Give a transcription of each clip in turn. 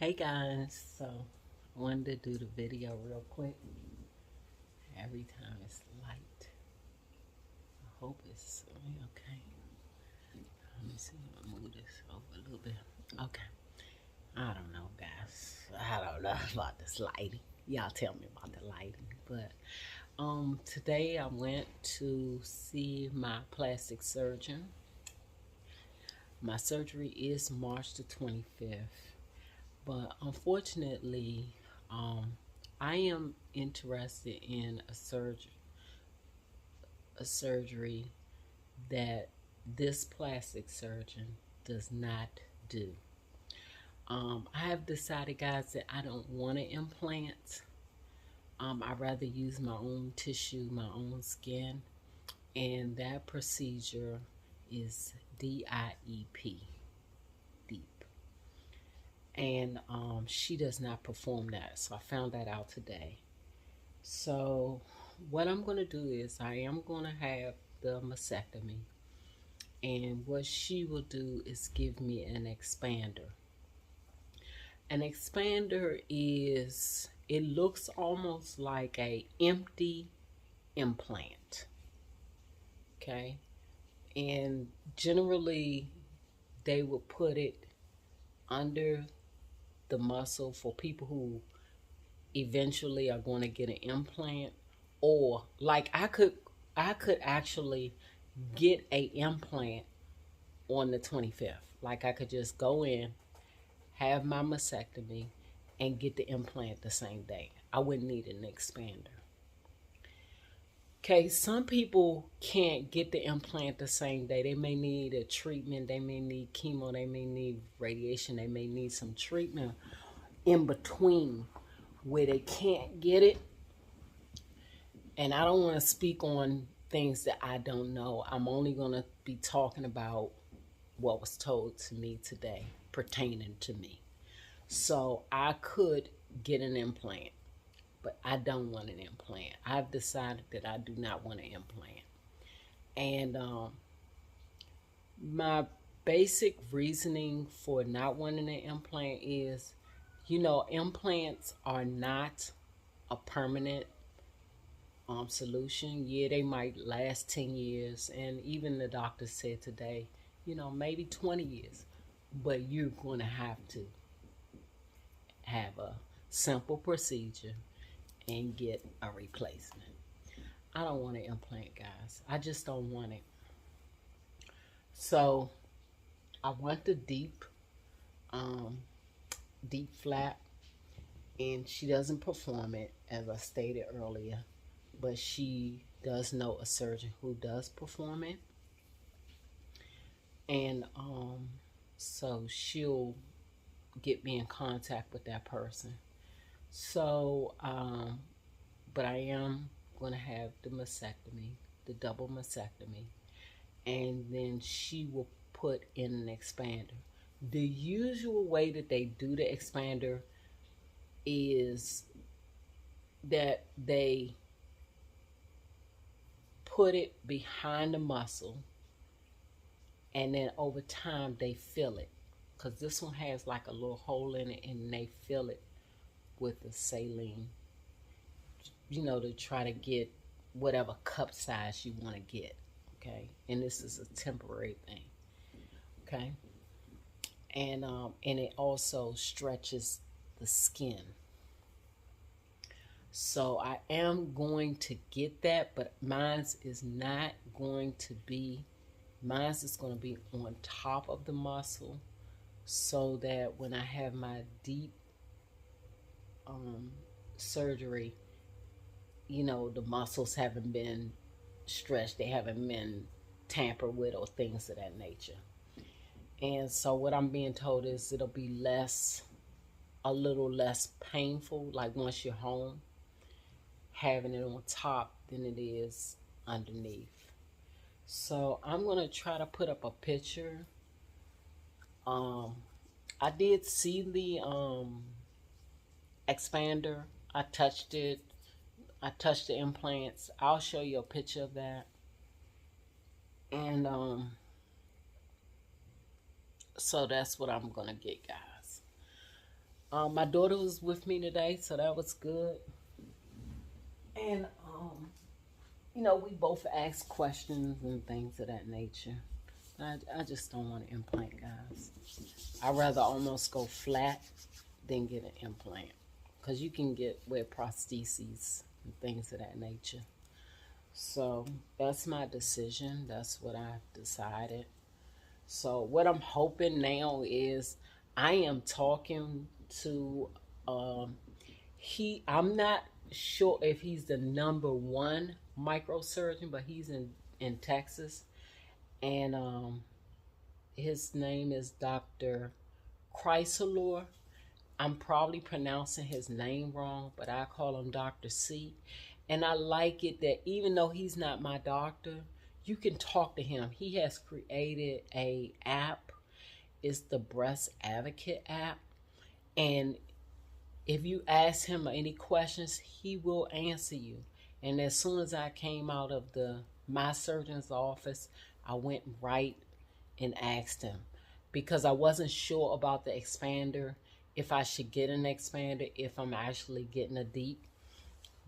Hey guys, so I wanted to do the video real quick. Every time it's light. I hope it's okay. Let me see, I'll move this over a little bit. Okay. I don't know, guys. I don't know about this lighting. Y'all tell me about the lighting. But today I went to see my plastic surgeon. My surgery is March the 25th. But unfortunately, I am interested in a surgery that this plastic surgeon does not do. I have decided, guys, that I don't want to implant. I'd rather use my own tissue, my own skin, and that procedure is DIEP, deep. And she does not perform that, so I found that out today. So what I'm going to do is I am going to have the mastectomy, and what she will do is give me an expander. An expander is, it looks almost like a empty implant, okay? And generally they will put it under the muscle for people who eventually are going to get an implant, or like I could actually get a implant on the 25th. Like I could just go in, have my mastectomy, and get the implant the same day. I wouldn't need an expander. Okay, some people can't get the implant the same day. They may need a treatment, they may need chemo, they may need radiation, they may need some treatment in between where they can't get it. And I don't want to speak on things that I don't know. I'm only going to be talking about what was told to me today pertaining to me. So I could get an implant, but I don't want an implant. I've decided that I do not want an implant. And my basic reasoning for not wanting an implant is, implants are not a permanent solution. Yeah, they might last 10 years. And even the doctor said today, maybe 20 years. But you're going to have a simple procedure and get a replacement. I don't want an implant, guys. I just don't want it. So I want the deep flap, and she doesn't perform it, as I stated earlier, but she does know a surgeon who does perform it. And so she'll get me in contact with that person. So but I am going to have the mastectomy, the double mastectomy, and then she will put in an expander. The usual way that they do the expander is that they put it behind the muscle, and then over time they fill it, because this one has like a little hole in it, and they fill it with the saline, to try to get whatever cup size you want to get, okay? And this is a temporary thing, okay? And it also stretches the skin. So I am going to get that, but mine's is not going to be, mine's is going to be on top of the muscle, so that when I have my deep surgery, the muscles haven't been stretched, they haven't been tampered with or things of that nature. And so what I'm being told is it'll be a little less painful, like once you're home, having it on top than it is underneath. So I'm going to try to put up a picture. I did see the expander. I touched it. I touched the implants. I'll show you a picture of that. And so that's what I'm going to get, guys. My daughter was with me today, so that was good. And we both asked questions and things of that nature. I just don't want an implant, guys. I'd rather almost go flat than get an implant. Because you can wear prostheses and things of that nature. So that's my decision. That's what I've decided. So what I'm hoping now is I am talking to I'm not sure if he's the number one microsurgeon, but he's in Texas, and his name is Dr. Chrysalor. I'm probably pronouncing his name wrong, but I call him Dr. C. And I like it that even though he's not my doctor, you can talk to him. He has created a app. It's the Breast Advocate app. And if you ask him any questions, he will answer you. And as soon as I came out of my surgeon's office, I went right and asked him because I wasn't sure about the expander, if I should get an expander, if I'm actually getting a DIEP.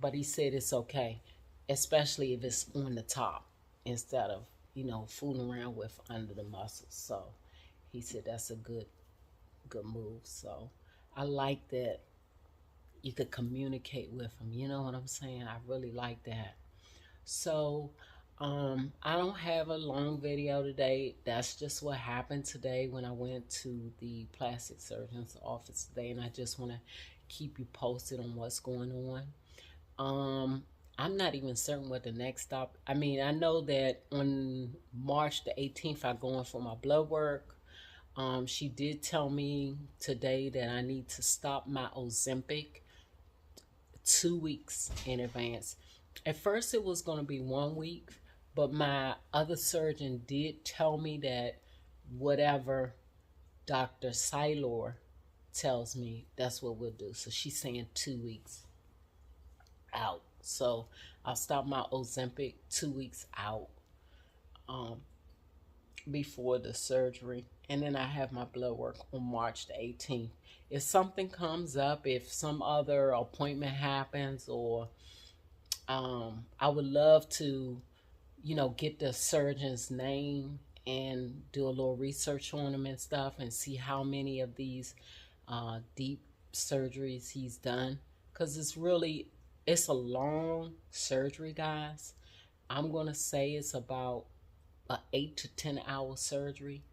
But he said it's okay, especially if it's on the top instead of, fooling around with under the muscles. So he said that's a good move. So I like that you could communicate with him. You know what I'm saying? I really like that. So I don't have a long video today. That's just what happened today when I went to the plastic surgeon's office today, and I just want to keep you posted on what's going on. I'm not even certain what the next stop. I mean, I know that on March the 18th, I'm going for my blood work. She did tell me today that I need to stop my Ozempic 2 weeks in advance. At first, it was going to be 1 week, but my other surgeon did tell me that whatever Dr. Silor tells me, that's what we'll do. So she's saying 2 weeks out. So I'll stop my Ozempic 2 weeks out before the surgery. And then I have my blood work on March the 18th. If something comes up, if some other appointment happens, or I would love to, get the surgeon's name and do a little research on him and stuff and see how many of these DIEP surgeries he's done. Because it's a long surgery, guys. I'm going to say it's about an 8 to 10 hour surgery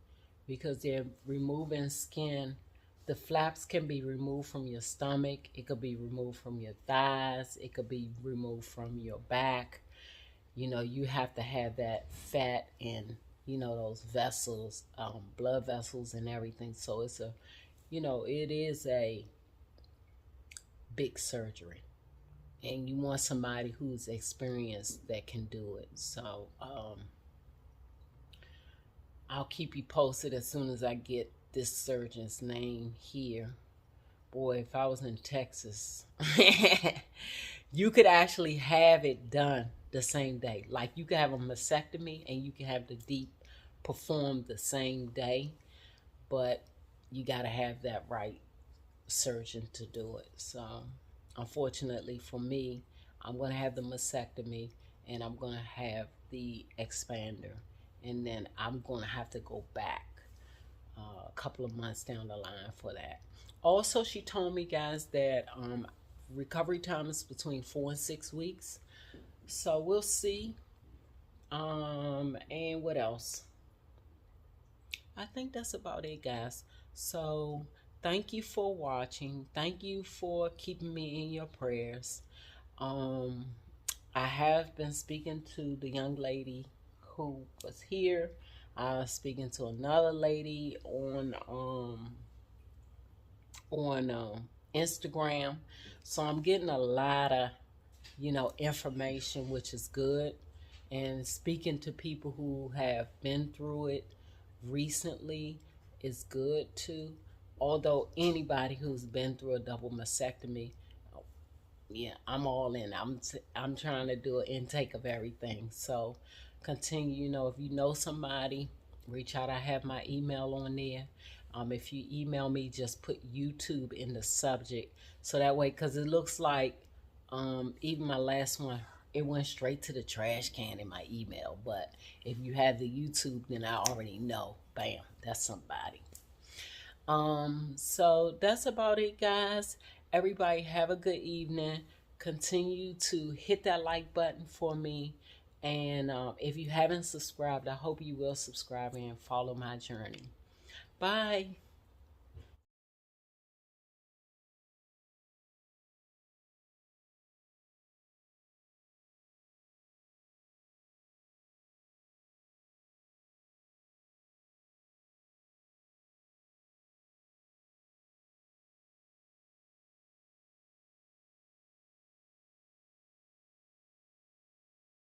because they're removing skin. The flaps can be removed from your stomach. It could be removed from your thighs. It could be removed from your back. You have to have that fat and, those vessels, blood vessels and everything. So it is a big surgery. And you want somebody who's experienced that can do it. So I'll keep you posted as soon as I get this surgeon's name here. Boy, if I was in Texas, you could actually have it done the same day. Like you could have a mastectomy and you can have the DIEP performed the same day. But you got to have that right surgeon to do it. So unfortunately for me, I'm going to have the mastectomy and I'm going to have the expander. And then I'm going to have to go back a couple of months down the line for that. Also, she told me, guys, that recovery time is between 4 and 6 weeks. So we'll see. And what else? I think that's about it, guys. So thank you for watching. Thank you for keeping me in your prayers. I have been speaking to the young lady who was here. I was speaking to another lady on Instagram. So I'm getting a lot of, information, which is good. And speaking to people who have been through it recently is good too. Although anybody who's been through a double mastectomy, yeah, I'm all in. I'm trying to do an intake of everything. So continue, if you know somebody, reach out. I have my email on there. If you email me, just put YouTube in the subject, so that way, because it looks like even my last one, it went straight to the trash can in my email. But if you have the YouTube, then I already know. Bam, that's somebody. So that's about it, guys. Everybody have a good evening. Continue to hit that like button for me. And if you haven't subscribed, I hope you will subscribe and follow my journey. Bye.